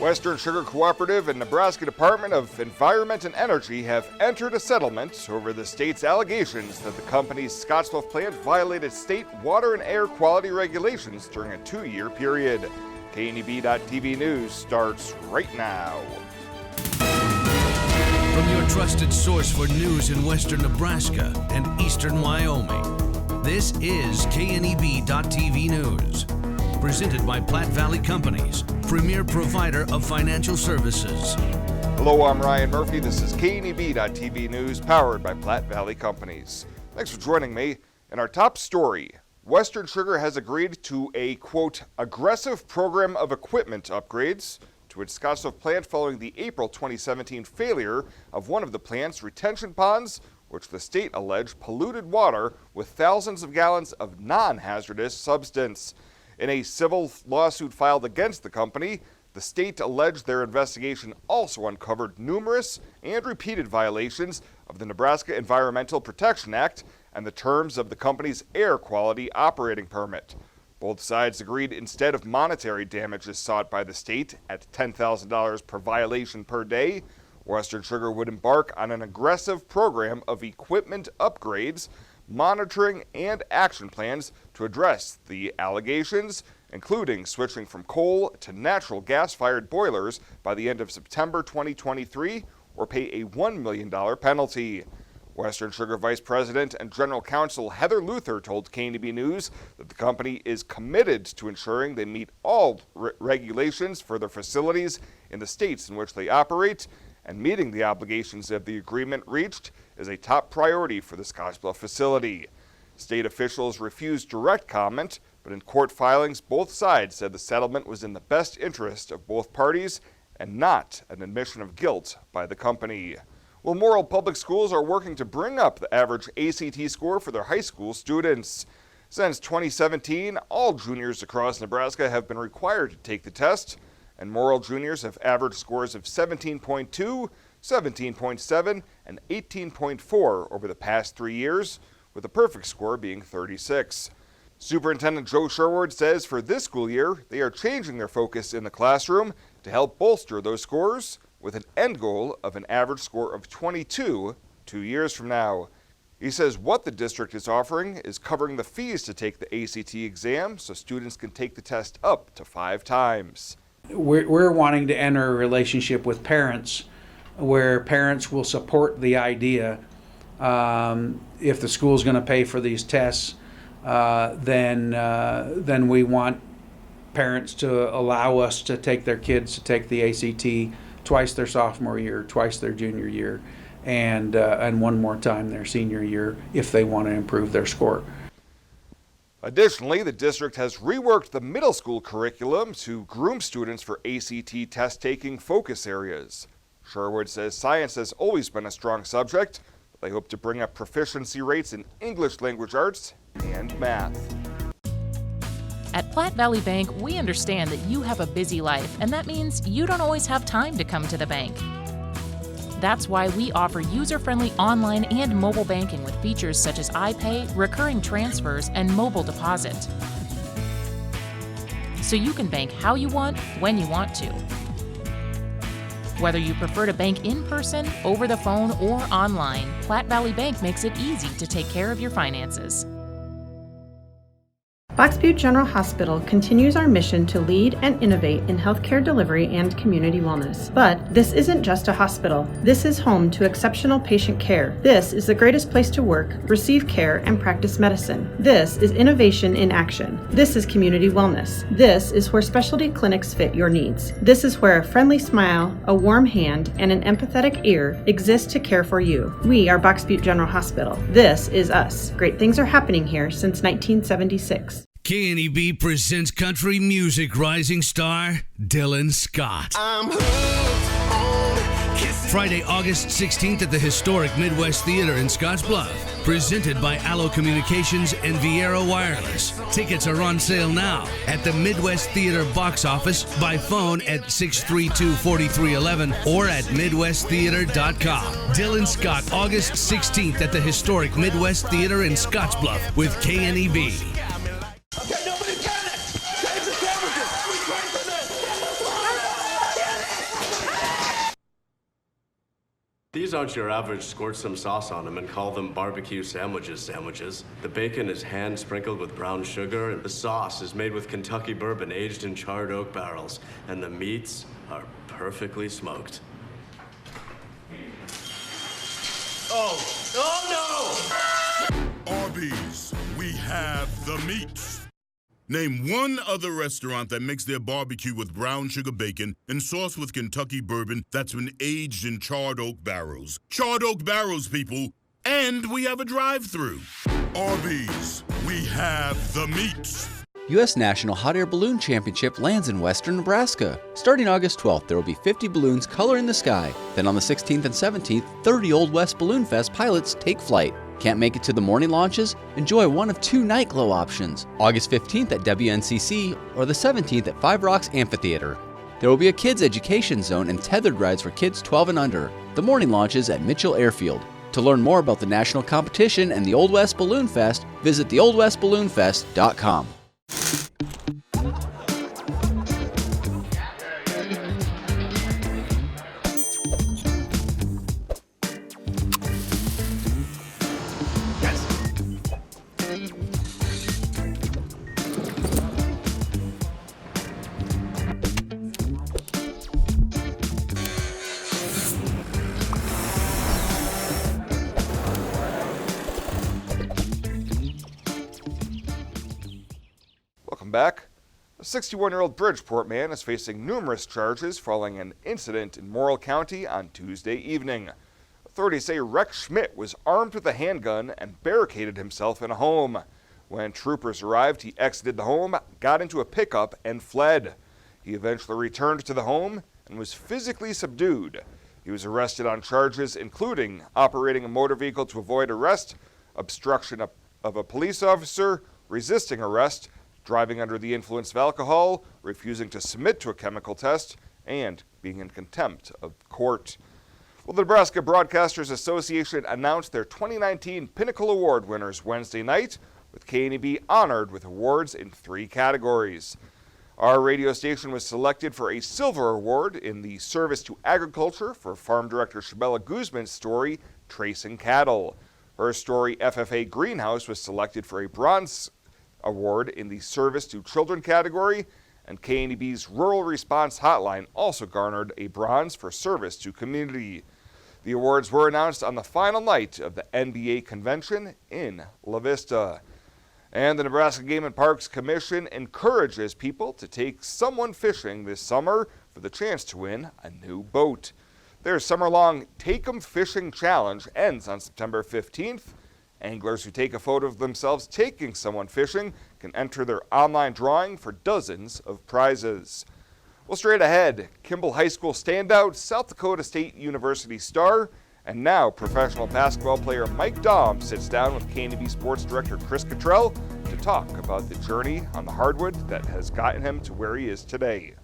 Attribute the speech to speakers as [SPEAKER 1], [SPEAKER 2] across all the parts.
[SPEAKER 1] Western Sugar Cooperative and Nebraska Department of Environment and Energy have entered a settlement over the state's allegations that the company's Scottsbluff plant violated state water and air quality regulations during a 2-year period. KNEB.TV News starts right now.
[SPEAKER 2] From your trusted source for news in western Nebraska and eastern Wyoming, this is KNEB.TV News. Presented by Platte Valley Companies, premier provider of financial services.
[SPEAKER 1] Hello, I'm Ryan Murphy. This is KNEB.TV News, powered by Platte Valley Companies. Thanks for joining me. In our top story, Western Sugar has agreed to a, quote, aggressive program of equipment upgrades to its Scottsbluff plant following the April 2017 failure of one of the plant's retention ponds, which the state alleged polluted water with thousands of gallons of non-hazardous substance. In a civil lawsuit filed against the company, the state alleged their investigation also uncovered numerous and repeated violations of the Nebraska Environmental Protection Act and the terms of the company's air quality operating permit. Both sides agreed instead of monetary damages sought by the state at $10,000 per violation per day, Western Sugar would embark on an aggressive program of equipment upgrades, monitoring, and action plans to address the allegations, including switching from coal to natural gas-fired boilers by the end of September 2023, or pay a $1 million penalty. Western Sugar Vice President and General Counsel Heather Luther told KNEB News that the company is committed to ensuring they meet all regulations for their facilities in the states in which they operate, and meeting the obligations of the agreement reached is a top priority for the Scottsbluff facility. State officials refused direct comment, but in court filings, both sides said the settlement was in the best interest of both parties and not an admission of guilt by the company. Well, Morrill Public Schools are working to bring up the average ACT score for their high school students. Since 2017, all juniors across Nebraska have been required to take the test, and Morrill juniors have average scores of 17.2, 17.7, and 18.4 over the past 3 years, with a perfect score being 36. Superintendent Joe Sherwood says for this school year, they are changing their focus in the classroom to help bolster those scores, with an end goal of an average score of 22 2 years from now. He says what the district is offering is covering the fees to take the ACT exam so students can take the test up to 5 times.
[SPEAKER 3] We're wanting to enter a relationship with parents where parents will support the idea. If the school's going to pay for these tests, then we want parents to allow us to take their kids to take the ACT twice their sophomore year, twice their junior year, and one more time their senior year if they want to improve their score.
[SPEAKER 1] Additionally, the district has reworked the middle school curriculum to groom students for ACT test-taking focus areas. Sherwood says science has always been a strong subject, but they hope to bring up proficiency rates in English language arts and math.
[SPEAKER 4] At Platte Valley Bank, we understand that you have a busy life, and that means you don't always have time to come to the bank. That's why we offer user-friendly online and mobile banking with features such as iPay, recurring transfers, and mobile deposit. So you can bank how you want, when you want to. Whether you prefer to bank in person, over the phone, or online, Platte Valley Bank makes it easy to take care of your finances.
[SPEAKER 5] Box Butte General Hospital continues our mission to lead and innovate in healthcare delivery and community wellness. But this isn't just a hospital. This is home to exceptional patient care. This is the greatest place to work, receive care, and practice medicine. This is innovation in action. This is community wellness. This is where specialty clinics fit your needs. This is where a friendly smile, a warm hand, and an empathetic ear exist to care for you. We are Box Butte General Hospital. This is us. Great things are happening here since 1976.
[SPEAKER 2] KNEB presents country music rising star Dylan Scott. Friday, August 16th at the historic Midwest Theater in Scottsbluff. Presented by Allo Communications and Viera Wireless. Tickets are on sale now at the Midwest Theater box office, by phone at 632-4311 or at midwesttheater.com. Dylan Scott, August 16th at the historic Midwest Theater in Scottsbluff with KNEB.
[SPEAKER 6] Okay, nobody panic! Save the sandwiches! These aren't your average squirt some sauce on them and call them barbecue sandwiches. The bacon is hand sprinkled with brown sugar, and the sauce is made with Kentucky bourbon aged in charred oak barrels, and the meats are perfectly smoked. Oh no!
[SPEAKER 7] Arby's, we have the meats. Name one other restaurant that makes their barbecue with brown sugar bacon and sauce with Kentucky bourbon that's been aged in charred oak barrels. Charred oak barrels, people. And we have a drive-thru. Arby's, we have the meats.
[SPEAKER 8] U.S. National Hot Air Balloon Championship lands in western Nebraska. Starting August 12th, there will be 50 balloons coloring the sky. Then on the 16th and 17th, 30 Old West Balloon Fest pilots take flight. Can't make it to the morning launches? Enjoy one of 2 night glow options. August 15th at WNCC or the 17th at Five Rocks Amphitheater. There will be a kids education zone and tethered rides for kids 12 and under. The morning launches at Mitchell Airfield. To learn more about the national competition and the Old West Balloon Fest, visit theoldwestballoonfest.com.
[SPEAKER 1] Back. A 61-year-old Bridgeport man is facing numerous charges following an incident in Morrill County on Tuesday evening. Authorities say Rex Schmidt was armed with a handgun and barricaded himself in a home. When troopers arrived, he exited the home, got into a pickup, and fled. He eventually returned to the home and was physically subdued. He was arrested on charges including operating a motor vehicle to avoid arrest, obstruction of a police officer, resisting arrest, driving under the influence of alcohol, refusing to submit to a chemical test, and being in contempt of court. Well, the Nebraska Broadcasters Association announced their 2019 Pinnacle Award winners Wednesday night, with KNEB honored with awards in 3 categories. Our radio station was selected for a silver award in the Service to Agriculture for Farm Director Shabella Guzman's story, Tracing Cattle. Her story, FFA Greenhouse, was selected for a bronze award in the Service to Children category, and KNEB's Rural Response Hotline also garnered a bronze for service to community. The awards were announced on the final night of the NBA convention in La Vista. And the Nebraska Game and Parks Commission encourages people to take someone fishing this summer for the chance to win a new boat. Their summer-long Take 'em Fishing Challenge ends on September 15th. Anglers who take a photo of themselves taking someone fishing can enter their online drawing for dozens of prizes. Well, straight ahead, Kimball High School standout, South Dakota State University star, and now professional basketball player Mike Daum sits down with KNEB Sports Director Chris Cottrell to talk about the journey on the hardwood that has gotten him to where he is today.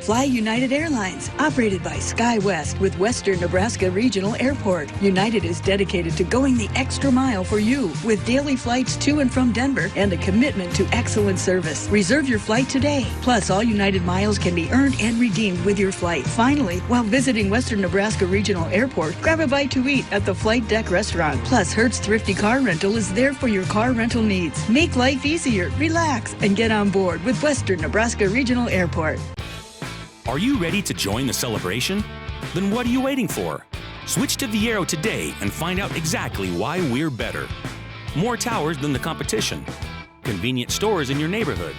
[SPEAKER 9] Fly United Airlines, operated by SkyWest with Western Nebraska Regional Airport. United is dedicated to going the extra mile for you with daily flights to and from Denver and a commitment to excellent service. Reserve your flight today. Plus, all United miles can be earned and redeemed with your flight. Finally, while visiting Western Nebraska Regional Airport, grab a bite to eat at the Flight Deck Restaurant. Plus, Hertz Thrifty Car Rental is there for your car rental needs. Make life easier, relax, and get on board with Western Nebraska Regional Airport.
[SPEAKER 10] Are you ready to join the celebration? Then what are you waiting for? Switch to Viero today and find out exactly why we're better. More towers than the competition, convenient stores in your neighborhood,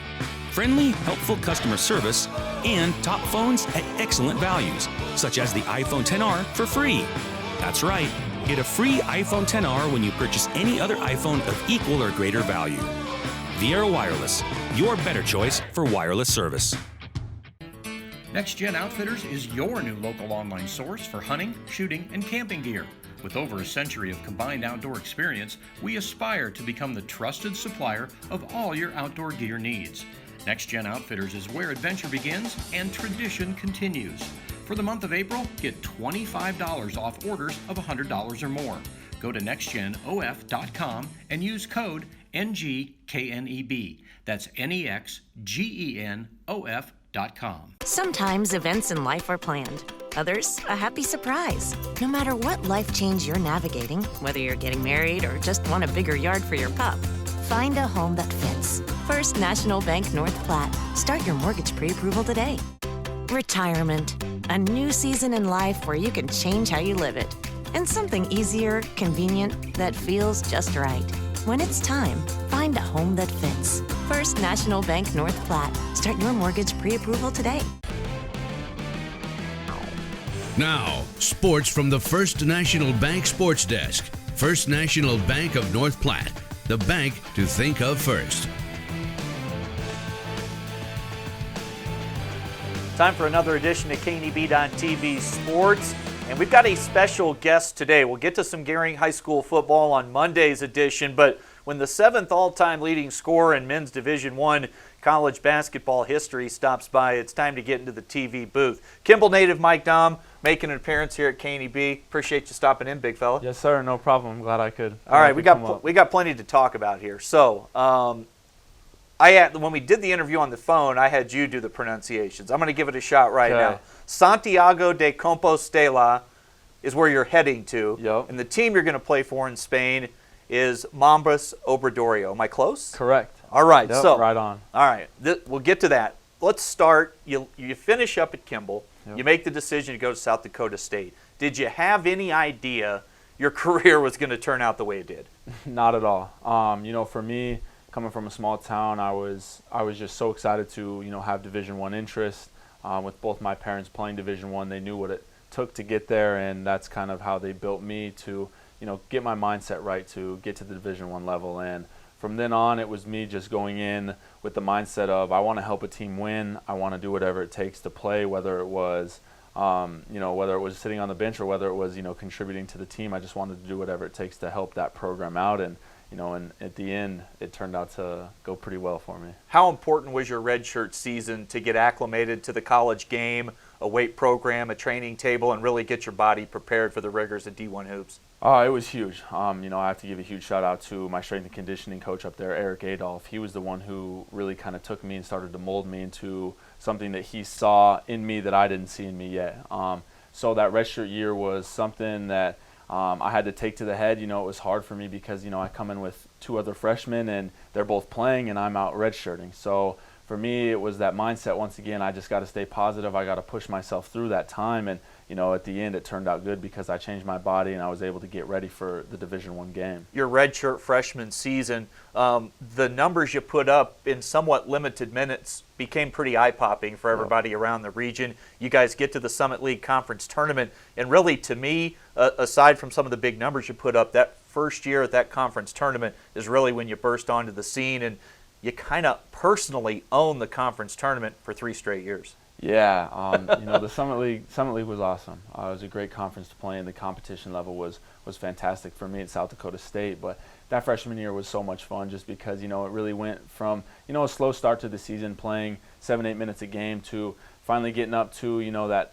[SPEAKER 10] friendly, helpful customer service, and top phones at excellent values, such as the iPhone XR for free. That's right, get a free iPhone XR when you purchase any other iPhone of equal or greater value. Viero Wireless, your better choice for wireless service.
[SPEAKER 11] Next Gen Outfitters is your new local online source for hunting, shooting, and camping gear. With over a century of combined outdoor experience, we aspire to become the trusted supplier of all your outdoor gear needs. Next Gen Outfitters is where adventure begins and tradition continues. For the month of April, get $25 off orders of $100 or more. Go to nextgenof.com and use code NGKNEB. That's NEXGENOF.com.
[SPEAKER 12] Sometimes events in life are planned, Others, a happy surprise. No matter what life change you're navigating, whether you're getting married or just want a bigger yard for your pup, find a home that fits. First National Bank North Platte. Start your mortgage pre-approval today. Retirement. A new season in life where you can change how you live it. And something easier, convenient, that feels just right. When it's time, find a home that fits. First National Bank North Platte. Start your mortgage pre-approval today.
[SPEAKER 2] Now, sports from the First National Bank Sports Desk. First National Bank of North Platte, the bank to think of first.
[SPEAKER 13] Time for another edition of KNEB.TV Sports, and we've got a special guest today. We'll get to some Gering High School football on Monday's edition, but when the 7th all-time leading scorer in men's Division I college basketball history stops by, it's time to get into the TV booth. Kimball native Mike Daum making an appearance here at KNEB. Appreciate you stopping in, big fella.
[SPEAKER 14] Yes, sir. No problem. I'm glad I could.
[SPEAKER 13] All right, we got plenty to talk about here. So, when we did the interview on the phone, I had you do the pronunciations. I'm going to give it a shot right now. Santiago de Compostela is where you're heading to.
[SPEAKER 14] Yep.
[SPEAKER 13] And the team you're going to play for in Spain is Mambas Obradoiro. Am I close?
[SPEAKER 14] Correct.
[SPEAKER 13] All right.
[SPEAKER 14] Yep,
[SPEAKER 13] so
[SPEAKER 14] right on.
[SPEAKER 13] All right. We'll get to that. Let's start. You finish up at Kimball.
[SPEAKER 14] Yep.
[SPEAKER 13] You make the decision to go to South Dakota State. Did you have any idea your career was going to turn out the way it did?
[SPEAKER 14] Not at all. For me, coming from a small town, I was just so excited to have Division I interest. With both my parents playing Division I, they knew what it took to get there, and that's kind of how they built me to get my mindset right to get to the Division I level. And from then on, it was me just going in with the mindset of I want to help a team win. I want to do whatever it takes to play, whether it was whether it was sitting on the bench or whether it was contributing to the team. I just wanted to do whatever it takes to help that program out. And and at the end, it turned out to go pretty well for me.
[SPEAKER 13] How important was your redshirt season to get acclimated to the college game, a weight program, a training table, and really get your body prepared for the rigors of D1 hoops?
[SPEAKER 14] Oh, it was huge. I have to give a huge shout out to my strength and conditioning coach up there, Eric Adolph. He was the one who really kind of took me and started to mold me into something that he saw in me that I didn't see in me yet. So that redshirt year was something that I had to take to the head. It was hard for me because, I come in with 2 other freshmen and they're both playing and I'm out redshirting. So for me, it was that mindset. Once again, I just got to stay positive. I got to push myself through that time. And, at the end, it turned out good because I changed my body and I was able to get ready for the Division I game.
[SPEAKER 13] Your redshirt freshman season, the numbers you put up in somewhat limited minutes became pretty eye-popping for everybody around the region. You guys get to the Summit League Conference Tournament, and really, to me, aside from some of the big numbers you put up, that first year at that conference tournament is really when you burst onto the scene, and you kind of personally own the conference tournament for 3 straight years.
[SPEAKER 14] Yeah, the Summit League was awesome. It was a great conference to play in. The competition level was fantastic for me at South Dakota State, but that freshman year was so much fun just because, it really went from, a slow start to the season playing 7-8 minutes a game to finally getting up to,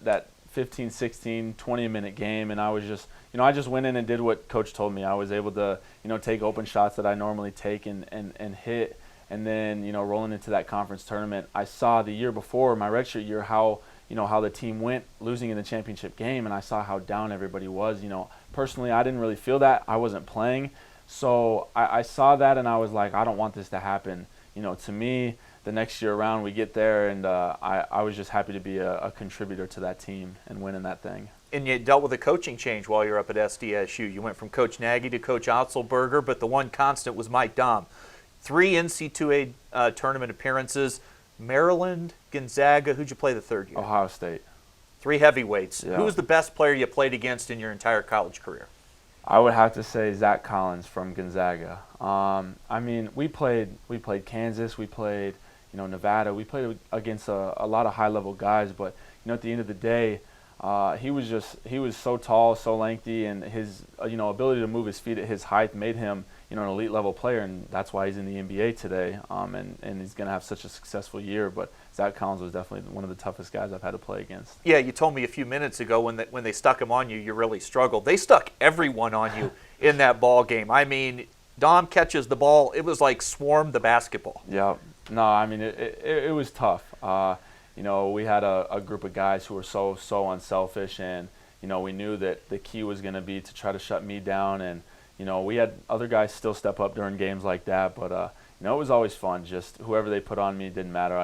[SPEAKER 14] that 15, 16, 20-minute game. And I was just, I just went in and did what Coach told me. I was able to, take open shots that I normally take and hit. And then, rolling into that conference tournament, I saw the year before, my redshirt year, how the team went losing in the championship game, and I saw how down everybody was. Personally, I didn't really feel that. I wasn't playing. So I saw that, and I was like, I don't want this to happen. To me, the next year around, we get there, and I was just happy to be a contributor to that team and winning that thing.
[SPEAKER 13] And you dealt with a coaching change while you're up at SDSU. You went from Coach Nagy to Coach Otzelberger, but the one constant was Mike Daum. 3 NC2A tournament appearances. Maryland, Gonzaga. Who'd you play the third year?
[SPEAKER 14] Ohio State.
[SPEAKER 13] 3 heavyweights.
[SPEAKER 14] Yeah.
[SPEAKER 13] Who was the best player you played against in your entire college career?
[SPEAKER 14] I would have to say Zach Collins from Gonzaga. We played Kansas. We played, Nevada. We played against a lot of high-level guys. But, at the end of the day, he was so tall, so lengthy, and his ability to move his feet at his height made him an elite level player, and that's why he's in the NBA today. And he's going to have such a successful year. But Zach Collins was definitely one of the toughest guys I've had to play against.
[SPEAKER 13] Yeah, you told me a few minutes ago when they stuck him on you, you really struggled. They stuck everyone on you in that ball game. Daum catches the ball, it was like swarm the basketball.
[SPEAKER 14] Yeah, no, it was tough. we had a group of guys who were so unselfish, and we knew that the key was going to be to try to shut me down, and we had other guys still step up during games like that, but it was always fun. Just whoever they put on me didn't matter.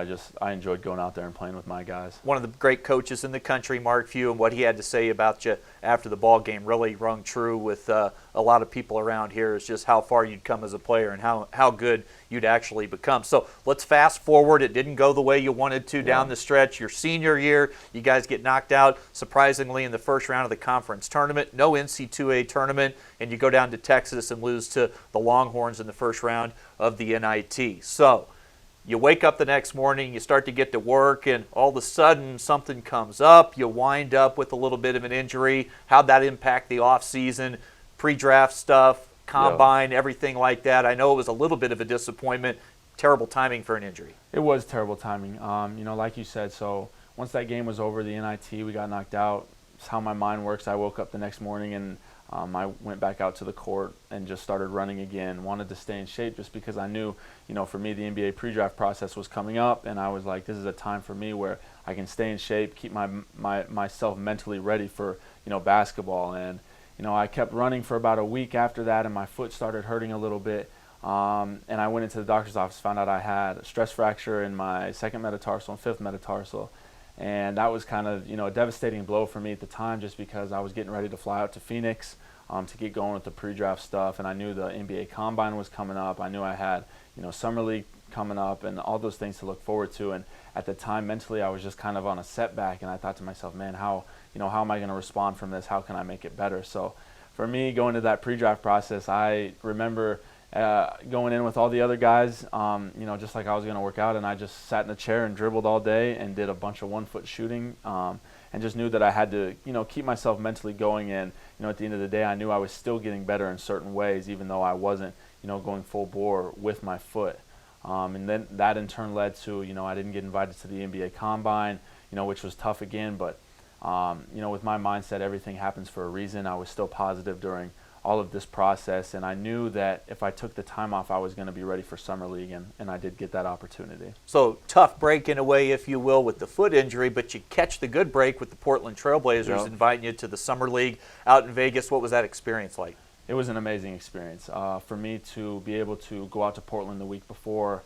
[SPEAKER 14] I enjoyed going out there and playing with my guys.
[SPEAKER 13] One of the great coaches in the country, Mark Few, and what he had to say about you after the ball game really rung true with a lot of people around here. Is just how far you'd come as a player and how good you'd actually become. So let's fast forward. It didn't go the way you wanted to down the stretch. Your senior year, you guys get knocked out, surprisingly, in the first round of the conference tournament. No NC2A tournament, and you go down to Texas and lose to the Longhorns in the first round of the NIT. So you wake up the next morning, you start to get to work, and all of a sudden something comes up. You wind up with a little bit of an injury. How'd that impact the offseason, pre-draft stuff, combine, everything like that? I know it was a little bit of a disappointment. Terrible timing for an injury.
[SPEAKER 14] It was terrible timing. Like you said, so once that game was over, the NIT, we got knocked out. It's how my mind works. I woke up the next morning and I went back out to the court and just started running again. Wanted to stay in shape just because I knew, for me, the NBA pre-draft process was coming up, and I was like, this is a time for me where I can stay in shape, keep myself mentally ready for, basketball. And, I kept running for about a week after that, and my foot started hurting a little bit. And I went into the doctor's office, found out I had a stress fracture in my second metatarsal and fifth metatarsal. And that was kind of, a devastating blow for me at the time, just because I was getting ready to fly out to Phoenix to get going with the pre-draft stuff. And I knew the NBA Combine was coming up. I knew I had, Summer League coming up and all those things to look forward to. And at the time, mentally, I was just kind of on a setback. And I thought to myself, man, how am I going to respond from this? How can I make it better? So for me, going to that pre-draft process, I remember going in with all the other guys, just like I was going to work out, and I just sat in a chair and dribbled all day and did a bunch of 1-foot shooting, and just knew that I had to, keep myself mentally going. And, at the end of the day, I knew I was still getting better in certain ways, even though I wasn't, going full bore with my foot. And then that in turn led to, I didn't get invited to the NBA Combine, which was tough again, but, with my mindset, everything happens for a reason. I was still positive during all of this process, and I knew that if I took the time off, I was going to be ready for Summer League, and I did get that opportunity.
[SPEAKER 13] So tough break in a way, if you will, with the foot injury, but you catch the good break with the Portland Trailblazers inviting you to the Summer League out in Vegas. What was that experience like?
[SPEAKER 14] It was an amazing experience. For me to be able to go out to Portland the week before,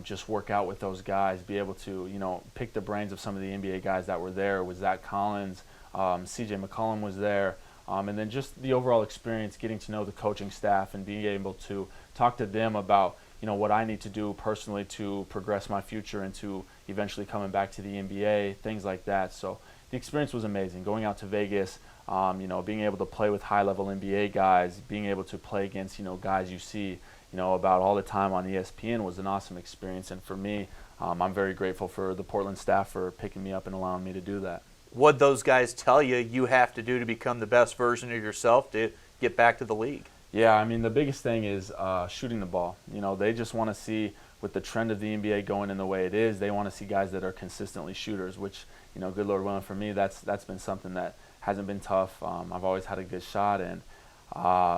[SPEAKER 14] just work out with those guys, be able to, pick the brains of some of the NBA guys that were there. With Zach Collins, CJ McCollum was there. And then just the overall experience, getting to know the coaching staff and being able to talk to them about, what I need to do personally to progress my future into eventually coming back to the NBA, things like that. So the experience was amazing. Going out to Vegas, being able to play with high-level NBA guys, being able to play against, guys you see, about all the time on ESPN was an awesome experience. And for me, I'm very grateful for the Portland staff for picking me up and allowing me to do that.
[SPEAKER 13] What those guys tell you have to do to become the best version of yourself to get back to the league?
[SPEAKER 14] Yeah, I mean, the biggest thing is shooting the ball. They just want to see, with the trend of the NBA going in the way it is, they want to see guys that are consistently shooters, which, good Lord willing, for me, that's been something that hasn't been tough. I've always had a good shot, and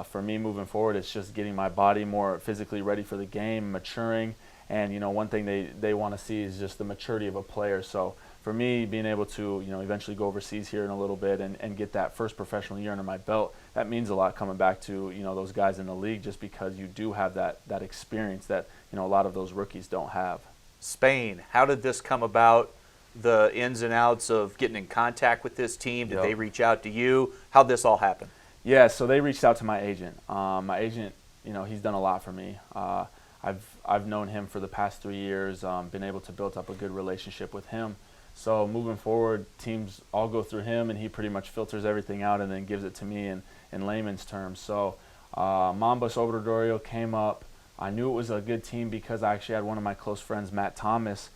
[SPEAKER 14] for me moving forward, it's just getting my body more physically ready for the game, maturing, and, one thing they want to see is just the maturity of a player. So for me, being able to, eventually go overseas here in a little bit and get that first professional year under my belt, that means a lot coming back to, those guys in the league, just because you do have that experience that, a lot of those rookies don't have.
[SPEAKER 13] Spain, how did this come about? The ins and outs of getting in contact with this team? Did they reach out to you? How'd this all happen?
[SPEAKER 14] Yeah, so they reached out to my agent. My agent, he's done a lot for me. I've known him for the past 3 years, been able to build up a good relationship with him. So moving forward, teams all go through him, and he pretty much filters everything out and then gives it to me in layman's terms. So Mambas Obradorio came up. I knew it was a good team because I actually had one of my close friends, Matt Thomas,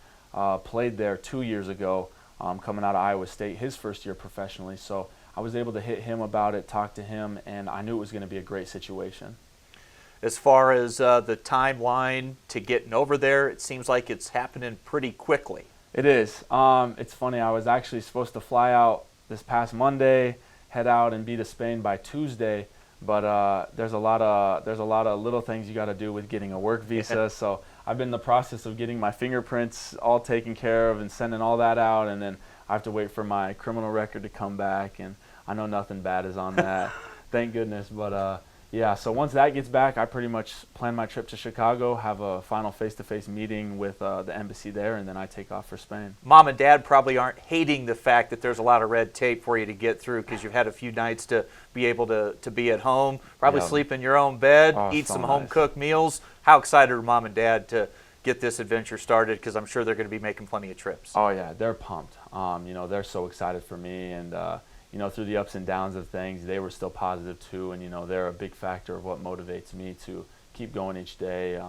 [SPEAKER 14] played there 2 years ago, coming out of Iowa State, his first year professionally. So I was able to hit him about it, talk to him, and I knew it was going to be a great situation.
[SPEAKER 13] As far as the timeline to getting over there, it seems like it's happening pretty quickly.
[SPEAKER 14] It is. It's funny. I was actually supposed to fly out this past Monday, head out and be to Spain by Tuesday, but there's a lot of little things you got to do with getting a work visa. So I've been in the process of getting my fingerprints all taken care of and sending all that out, and then I have to wait for my criminal record to come back, and I know nothing bad is on that. Thank goodness. But yeah, so once that gets back, I pretty much plan my trip to Chicago, have a final face-to-face meeting with the embassy there, and then I take off for Spain.
[SPEAKER 13] Mom and Dad probably aren't hating the fact that there's a lot of red tape for you to get through, because you've had a few nights to be able to be at home, probably sleep in your own bed, eat some home-cooked meals. How excited are Mom and Dad to get this adventure started? Because I'm sure they're going to be making plenty of trips.
[SPEAKER 14] Oh yeah, they're pumped. You know, they're so excited for me, and you know, through the ups and downs of things, they were still positive too, and you know, they're a big factor of what motivates me to keep going each day.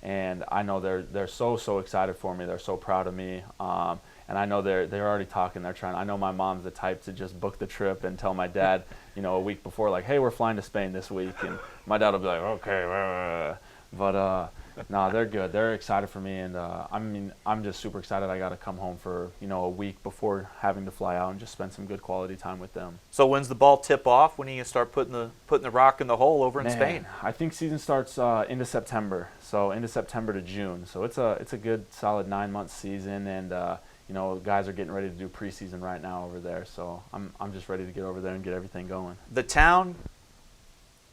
[SPEAKER 14] And I know they're so excited for me. They're so proud of me. And I know they're already talking. They're trying. I know my mom's the type to just book the trip and tell my dad, you know, a week before, like, hey, we're flying to Spain this week, and my dad will be like, okay, but no, they're good. They're excited for me, and I mean, I'm just super excited. I got to come home for, you know, a week before having to fly out and just spend some good quality time with them.
[SPEAKER 13] So when's the ball tip off? When are you start putting the rock in the hole over in Spain?
[SPEAKER 14] I think season starts into September, so into September to June. So it's a good solid 9-month season, and you know, guys are getting ready to do preseason right now over there. So I'm just ready to get over there and get everything going.
[SPEAKER 13] The town,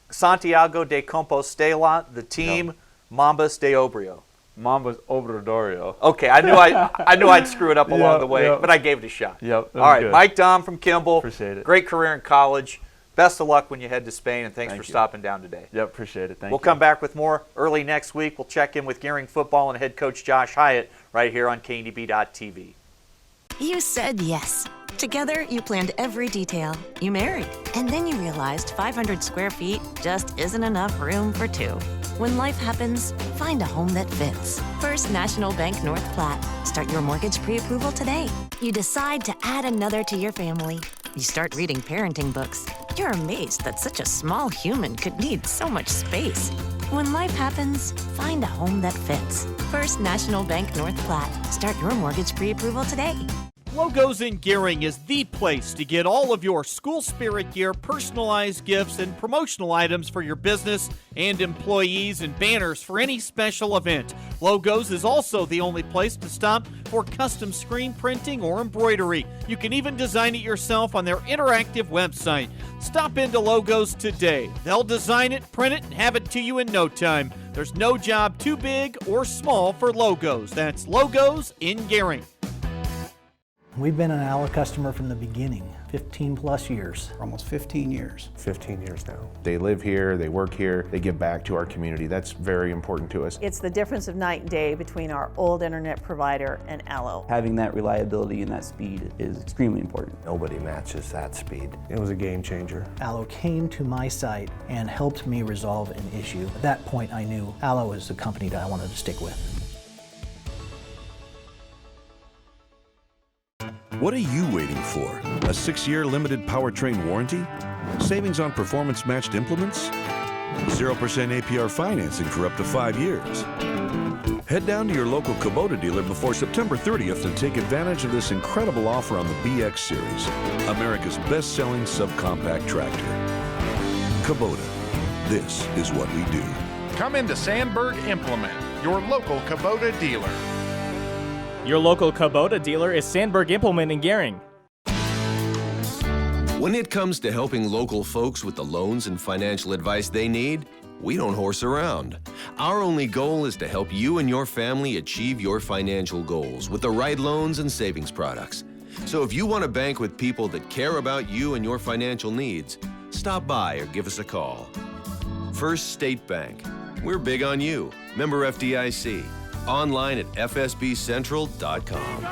[SPEAKER 13] Santiago de Compostela. The team, Mambas de Obrio.
[SPEAKER 14] Mambas Obradorio.
[SPEAKER 13] Okay, I knew I'd screw it up along the way, but I gave it a shot.
[SPEAKER 14] Yep.
[SPEAKER 13] All right,
[SPEAKER 14] good.
[SPEAKER 13] Mike Daum from Kimball.
[SPEAKER 14] Appreciate it.
[SPEAKER 13] Great career in college. Best of luck when you head to Spain, and thanks for
[SPEAKER 14] you.
[SPEAKER 13] stopping down today.
[SPEAKER 14] Yep, appreciate it. Thank you.
[SPEAKER 13] We'll come back with more early next week. We'll check in with Gearing football and head coach Josh Hyatt right here on KNEB.TV.
[SPEAKER 12] You said yes. Together, you planned every detail. You married. And then you realized 500 square feet just isn't enough room for two. When life happens, find a home that fits. First National Bank North Platte. Start your mortgage pre-approval today. You decide to add another to your family. You start reading parenting books. You're amazed that such a small human could need so much space. When life happens, find a home that fits. First National Bank North Platte. Start your mortgage pre-approval today.
[SPEAKER 15] Logos in Gearing is the place to get all of your school spirit gear, personalized gifts, and promotional items for your business and employees, and banners for any special event. Logos is also the only place to stop for custom screen printing or embroidery. You can even design it yourself on their interactive website. Stop into Logos today. They'll design it, print it, and have it to you in no time. There's no job too big or small for Logos. That's Logos in Gearing.
[SPEAKER 16] We've been an ALA customer from the beginning, 15 plus years.
[SPEAKER 17] Almost 15 years.
[SPEAKER 18] 15 years now. They live here, they work here, they give back to our community. That's very important to us.
[SPEAKER 19] It's the difference of night and day between our old internet provider and ALO.
[SPEAKER 17] Having that reliability and that speed is extremely important.
[SPEAKER 20] Nobody matches that speed. It was a game changer.
[SPEAKER 16] ALO came to my site and helped me resolve an issue. At that point, I knew ALO is the company that I wanted to stick with.
[SPEAKER 21] What are you waiting for? A 6-year limited powertrain warranty? Savings on performance-matched implements? 0% APR financing for up to 5 years? Head down to your local Kubota dealer before September 30th and take advantage of this incredible offer on the BX Series, America's best-selling subcompact tractor. Kubota. This is what we do.
[SPEAKER 22] Come into Sandberg Implement, your local Kubota dealer.
[SPEAKER 23] Your local Kubota dealer is Sandberg Implement in Gearing.
[SPEAKER 24] When it comes to helping local folks with the loans and financial advice they need, we don't horse around. Our only goal is to help you and your family achieve your financial goals with the right loans and savings products. So if you want to bank with people that care about you and your financial needs, stop by or give us a call. First State Bank. We're big on you. Member FDIC. Online at fsbcentral.com.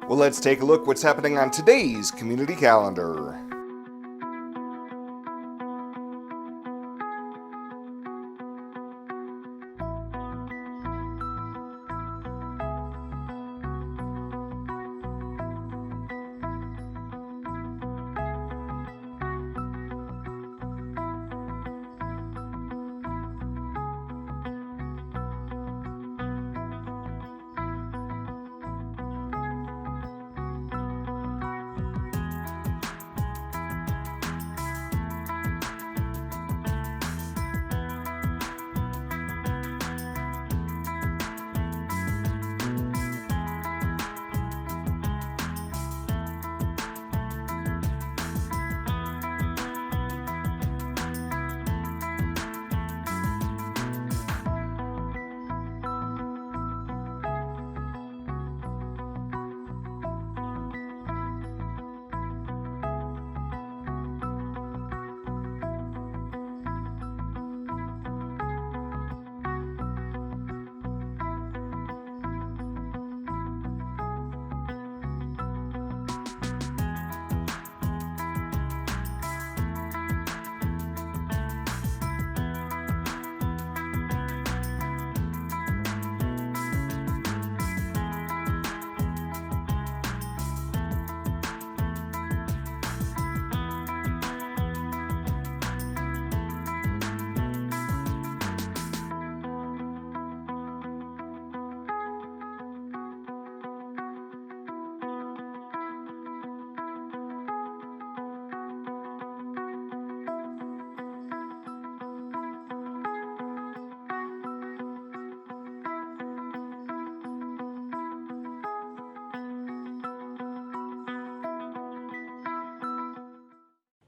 [SPEAKER 1] Well, let's take a look what's happening on today's community calendar.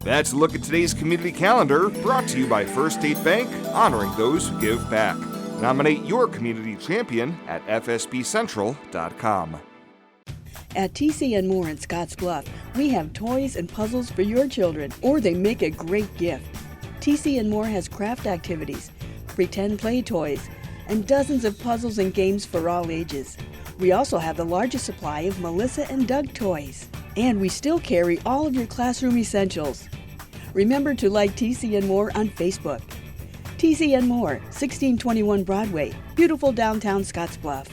[SPEAKER 1] That's a look at today's community calendar, brought to you by First State Bank, honoring those who give back. Nominate your community champion at fsbcentral.com.
[SPEAKER 9] At TC and More in Scottsbluff, we have toys and puzzles for your children, or they make a great gift. TC and More has craft activities, pretend play toys, and dozens of puzzles and games for all ages. We also have the largest supply of Melissa and Doug toys. And we still carry all of your classroom essentials. Remember to like TC and More on Facebook. TC and More, 1621 Broadway, beautiful downtown Scottsbluff.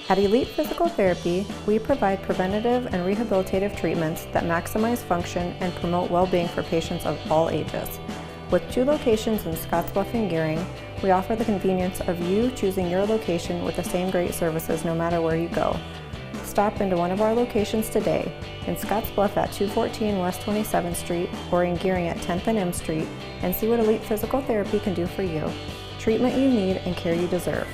[SPEAKER 3] At Elite Physical Therapy, we provide preventative and rehabilitative treatments that maximize function and promote well-being for patients of all ages. With 2 locations in Scottsbluff and Gearing, we offer the convenience of you choosing your location with the same great services no matter where you go. Stop into one of our locations today, in Scottsbluff at 214 West 27th Street or in Gearing at 10th and M Street, and see what Elite Physical Therapy can do for you. Treatment you need and care you deserve.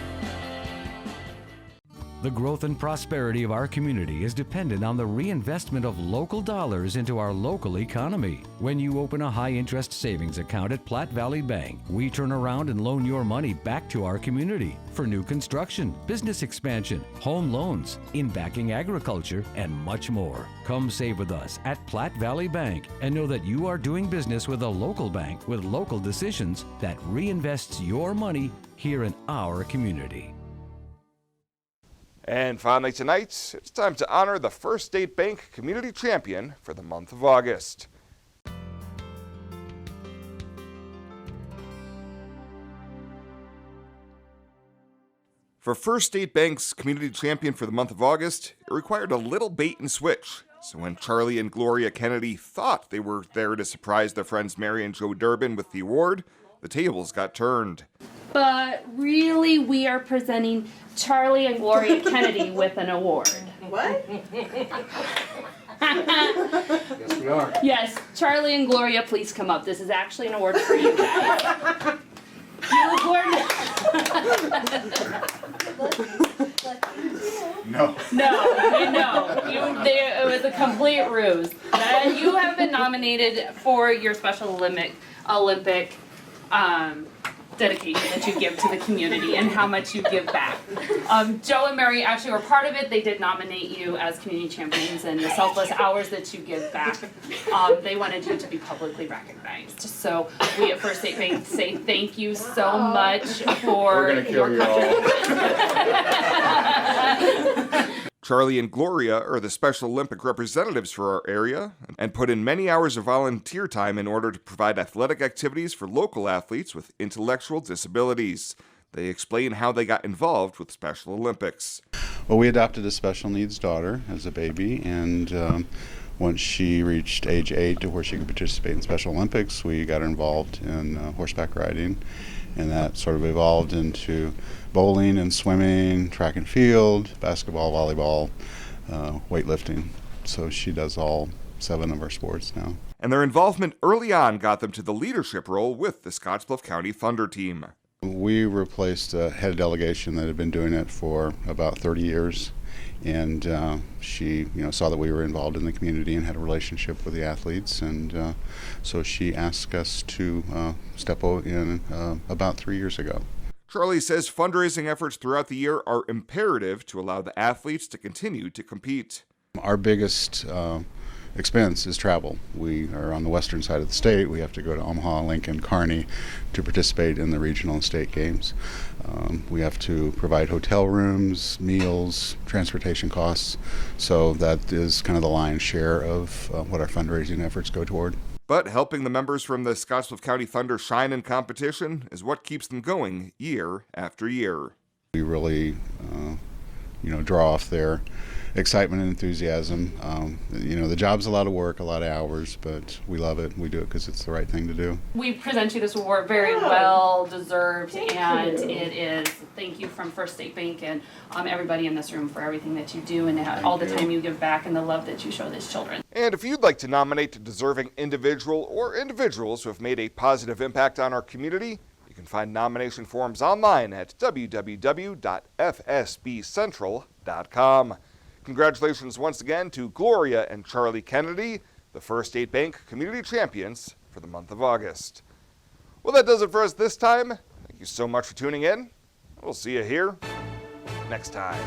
[SPEAKER 4] The growth and prosperity of our community is dependent on the reinvestment of local dollars into our local economy. When you open a high-interest savings account at Platte Valley Bank, we turn around and loan your money back to our community for new construction, business expansion, home loans, in backing agriculture, and much more. Come save with us at Platte Valley Bank and know that you are doing business with a local bank with local decisions that reinvests your money here in our community.
[SPEAKER 1] And finally tonight, it's time to honor the First State Bank Community Champion for the month of August. For First State Bank's Community Champion for the month of August, it required a little bait and switch. So when Charlie and Gloria Kennedy thought they were there to surprise their friends Mary and Joe Durbin with the award, the tables got turned.
[SPEAKER 5] But really, we are presenting Charlie and Gloria Kennedy with an award.
[SPEAKER 6] What?
[SPEAKER 5] Yes, we are. Yes, Charlie and Gloria, please come up. This is actually an award for you guys. You award.
[SPEAKER 1] No.
[SPEAKER 5] It was a complete ruse. You have been nominated for your Special Olympic dedication that you give to the community and how much you give back. Joe and Mary actually were part of it. They did nominate you as community champions, and the selfless hours that you give back, they wanted you to be publicly recognized. So we at First State Bank say thank you so much for your contribution.
[SPEAKER 1] Charlie and Gloria are the Special Olympic representatives for our area and put in many hours of volunteer time in order to provide athletic activities for local athletes with intellectual disabilities. They explain how they got involved with Special Olympics.
[SPEAKER 25] Well, we adopted a special needs daughter as a baby, and once she reached age 8 to where she could participate in Special Olympics, we got her involved in horseback riding, and that sort of evolved into bowling and swimming, track and field, basketball, volleyball, weightlifting. So she does all 7 of our sports now.
[SPEAKER 1] And their involvement early on got them to the leadership role with the Scottsbluff County Thunder team.
[SPEAKER 25] We replaced a head delegation that had been doing it for about 30 years. And she, saw that we were involved in the community and had a relationship with the athletes, and so she asked us to step in about 3 years ago.
[SPEAKER 1] Charlie says fundraising efforts throughout the year are imperative to allow the athletes to continue to compete.
[SPEAKER 25] Our biggest expense is travel. We are on the western side of the state. We have to go to Omaha, Lincoln, Kearney to participate in the regional and state games. We have to provide hotel rooms, meals, transportation costs. So that is kind of the lion's share of what our fundraising efforts go toward.
[SPEAKER 1] But helping the members from the Scottsbluff County Thunder shine in competition is what keeps them going year after year.
[SPEAKER 25] We really, draw off their excitement and enthusiasm. The job's a lot of work, a lot of hours, but we love it. We do it because it's the right thing to do.
[SPEAKER 5] We present you this award, very well deserved, and it is thank you from First State Bank and everybody in this room for everything that you do and all the time you give back and the love that you show these children.
[SPEAKER 1] And if you'd like to nominate a deserving individual or individuals who have made a positive impact on our community, you can find nomination forms online at www.fsbcentral.com. Congratulations once again to Gloria and Charlie Kennedy, the First State Bank Community Champions for the month of August. Well, that does it for us this time. Thank you so much for tuning in. We'll see you here next time.